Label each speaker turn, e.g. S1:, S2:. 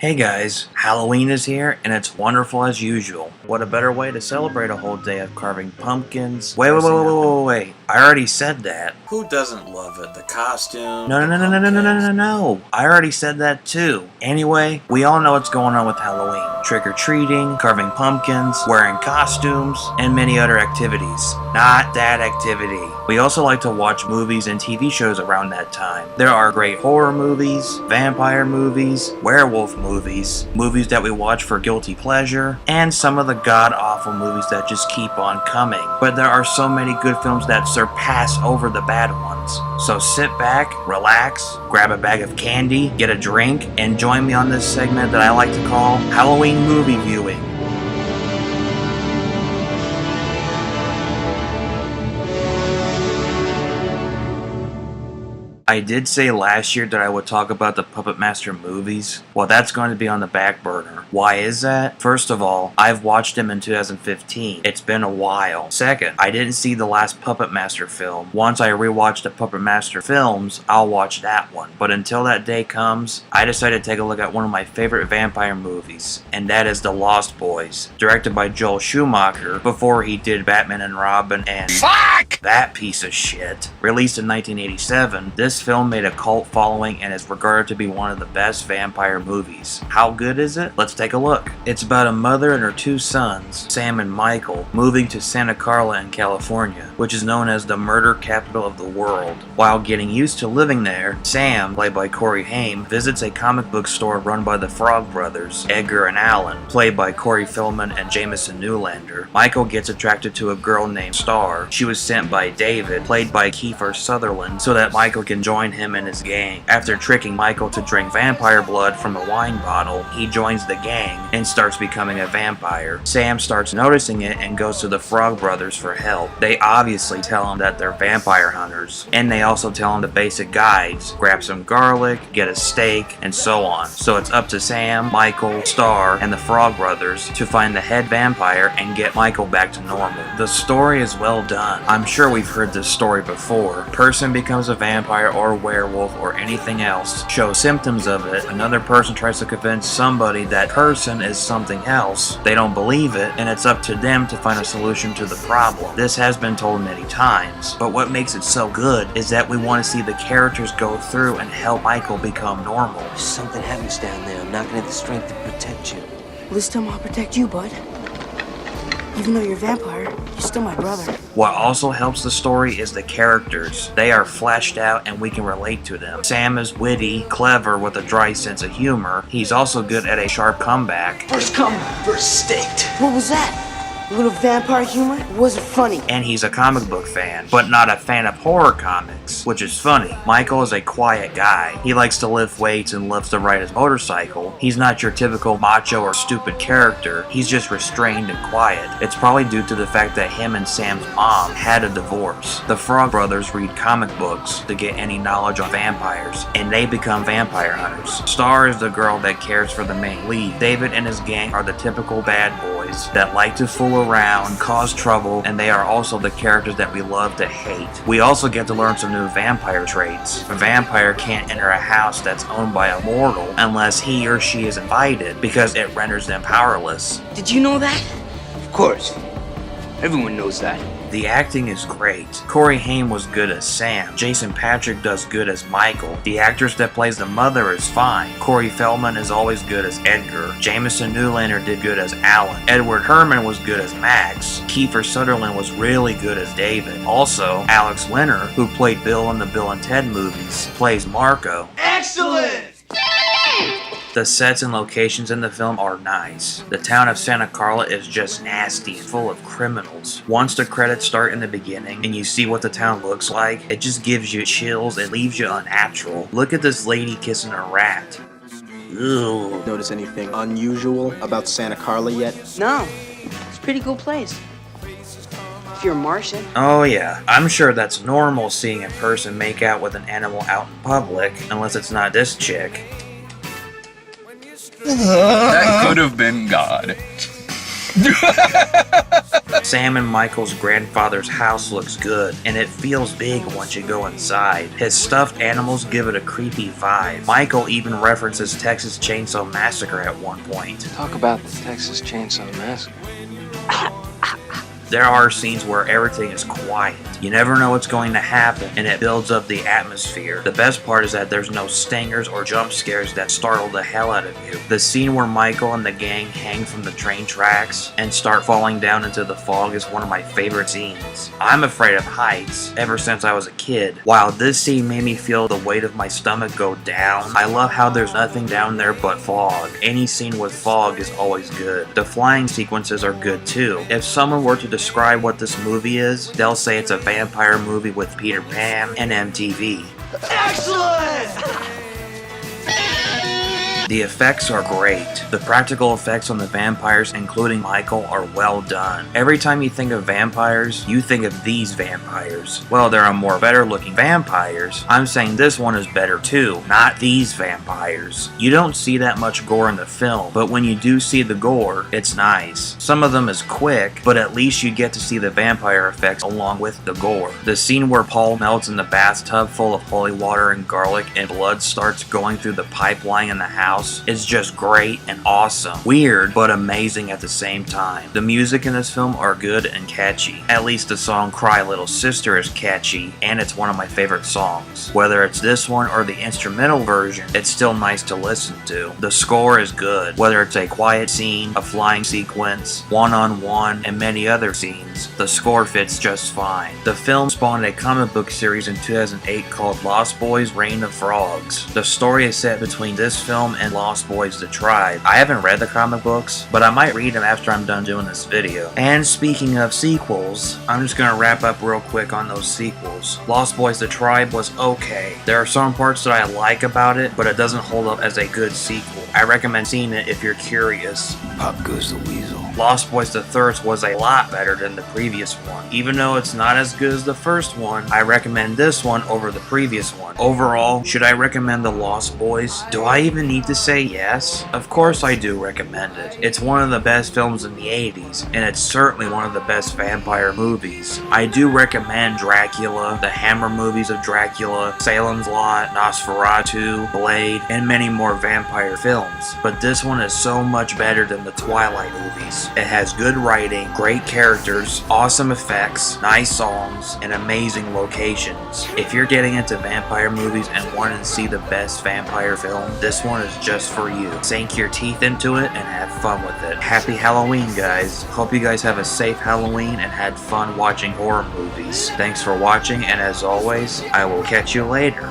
S1: Hey guys, Halloween is here and it's wonderful as usual. What a better way to celebrate a whole day of carving pumpkins. Wait. I already said that.
S2: Who doesn't love it? The costume.
S1: No. I already said that too. Anyway, we all know what's going on with Halloween. Trick-or-treating, carving pumpkins, wearing costumes, and many other activities. Not that activity. We also like to watch movies and TV shows around that time. There are great horror movies, vampire movies, werewolf movies, movies that we watch for guilty pleasure, and some of the god-awful movies that just keep on coming. But there are so many good films that surpass over the bad ones. So sit back, relax, grab a bag of candy, get a drink, and join me on this segment that I like to call Halloween Movie Viewing. I did say last year that I would talk about the Puppet Master movies. Well, that's going to be on the back burner. Why is that? First of all, I've watched them in 2015. It's been a while. Second, I didn't see the last Puppet Master film. Once I rewatch the Puppet Master films, I'll watch that one. But until that day comes, I decided to take a look at one of my favorite vampire movies, and that is The Lost Boys, directed by Joel Schumacher before he did Batman and Robin and that piece of shit. Released in 1987, this film made a cult following and is regarded to be one of the best vampire movies. How good is it? Let's take a look. It's about a mother and her two sons, Sam and Michael, moving to Santa Carla in California, which is known as the murder capital of the world. While getting used to living there, Sam, played by Corey Haim, visits a comic book store run by the Frog Brothers, Edgar and Allan, played by Corey Feldman and Jameson Newlander. Michael gets attracted to a girl named Star. She was sent by David, played by Kiefer Sutherland, so that Michael can join him and his gang. After tricking Michael to drink vampire blood from a wine bottle, he joins the gang and starts becoming a vampire. Sam starts noticing it and goes to the Frog Brothers for help. They obviously tell him that they're vampire hunters, and they also tell him the basic guides: grab some garlic, get a steak, and so on. So it's up to Sam, Michael, Star, and the Frog Brothers to find the head vampire and get Michael back to normal. The story is well done. I'm sure we've heard this story before. Person becomes a vampire or werewolf or anything else, shows symptoms of it, another person tries to convince somebody that person is something else, they don't believe it, and it's up to them to find a solution to the problem. This has been told many times, but what makes it so good is that we want to see the characters go through and help Michael become normal.
S3: There's something heavy down there. I'm not gonna have the strength to protect you. Well, this time I'll protect you, bud. Even though you're a vampire, you're still my brother.
S1: What also helps the story is the characters. They are fleshed out and we can relate to them. Sam is witty, clever with a dry sense of humor. He's also good at a sharp comeback.
S3: First come, first staked. What was that? A little vampire humor? It wasn't funny.
S1: And he's a comic book fan, but not a fan of horror comics, which is funny. Michael is a quiet guy. He likes to lift weights and loves to ride his motorcycle. He's not your typical macho or stupid character. He's just restrained and quiet. It's probably due to the fact that him and Sam's mom had a divorce. The Frog Brothers read comic books to get any knowledge on vampires, and they become vampire hunters. Star is the girl that cares for the main lead. David and his gang are the typical bad boys that like to fool around, cause trouble, and they are also the characters that we love to hate. We also get to learn some new vampire traits. A vampire can't enter a house that's owned by a mortal unless he or she is invited, because it renders them powerless.
S3: Did you know that?
S4: Of course. Everyone knows that.
S1: The acting is great. Corey Haim was good as Sam. Jason Patric does good as Michael. The actress that plays the mother is fine. Corey Feldman is always good as Edgar. Jameson Newlander did good as Alan. Edward Herman was good as Max. Kiefer Sutherland was really good as David. Also, Alex Winter, who played Bill in the Bill and Ted movies, plays Marco.
S4: Excellent!
S1: The sets and locations in the film are nice. The town of Santa Carla is just nasty and full of criminals. Once the credits start in the beginning and you see what the town looks like, it just gives you chills and leaves you unnatural. Look at this lady kissing a rat. Ew.
S5: Notice anything unusual about Santa Carla yet?
S3: No. It's a pretty cool place. If you're a Martian.
S1: Oh yeah, I'm sure that's normal seeing a person make out with an animal out in public, unless it's not this chick.
S6: That could have been God.
S1: Sam and Michael's grandfather's house looks good, and it feels big once you go inside. His stuffed animals give it a creepy vibe. Michael even references Texas Chainsaw Massacre at one point.
S6: Talk about the Texas Chainsaw Massacre.
S1: There are scenes where everything is quiet. You never know what's going to happen, and it builds up the atmosphere. The best part is that there's no stingers or jump scares that startle the hell out of you. The scene where Michael and the gang hang from the train tracks and start falling down into the fog is one of my favorite scenes. I'm afraid of heights ever since I was a kid. While this scene made me feel the weight of my stomach go down, I love how there's nothing down there but fog. Any scene with fog is always good. The flying sequences are good too. If someone were to describe what this movie is, they'll say it's a vampire movie with Peter Pan and MTV.
S4: Excellent!
S1: The effects are great. The practical effects on the vampires, including Michael, are well done. Every time you think of vampires, you think of these vampires. Well, there are more better looking vampires. I'm saying this one is better too, not these vampires. You don't see that much gore in the film, but when you do see the gore, it's nice. Some of them is quick, but at least you get to see the vampire effects along with the gore. The scene where Paul melts in the bathtub full of holy water and garlic and blood starts going through the pipeline in the house is just great and awesome. Weird, but amazing at the same time. The music in this film are good and catchy. At least the song Cry Little Sister is catchy, and it's one of my favorite songs. Whether it's this one or the instrumental version, it's still nice to listen to. The score is good. Whether it's a quiet scene, a flying sequence, one-on-one, and many other scenes, the score fits just fine. The film spawned a comic book series in 2008 called Lost Boys Reign of Frogs. The story is set between this film and Lost Boys The Tribe. I haven't read the comic books, but I might read them after I'm done doing this video. And speaking of sequels, I'm just gonna wrap up real quick on those sequels. Lost Boys The Tribe was okay. There are some parts that I like about it, but it doesn't hold up as a good sequel. I recommend seeing it if you're curious.
S4: Pop goes the weasel.
S1: Lost Boys The Thirst was a lot better than the previous one. Even though it's not as good as the first one, I recommend this one over the previous one. Overall, should I recommend The Lost Boys? Do I even need to say yes? Of course I do recommend it. It's one of the best films in the 80s, and it's certainly one of the best vampire movies. I do recommend Dracula, the Hammer movies of Dracula, Salem's Lot, Nosferatu, Blade, and many more vampire films. But this one is so much better than the Twilight movies. It has good writing, great characters, awesome effects, nice songs, and amazing locations. If you're getting into vampire movies and wanting to see the best vampire film, this one is just for you. Sink your teeth into it and have fun with it. Happy Halloween, guys. Hope you guys have a safe Halloween and had fun watching horror movies. Thanks for watching, and as always, I will catch you later.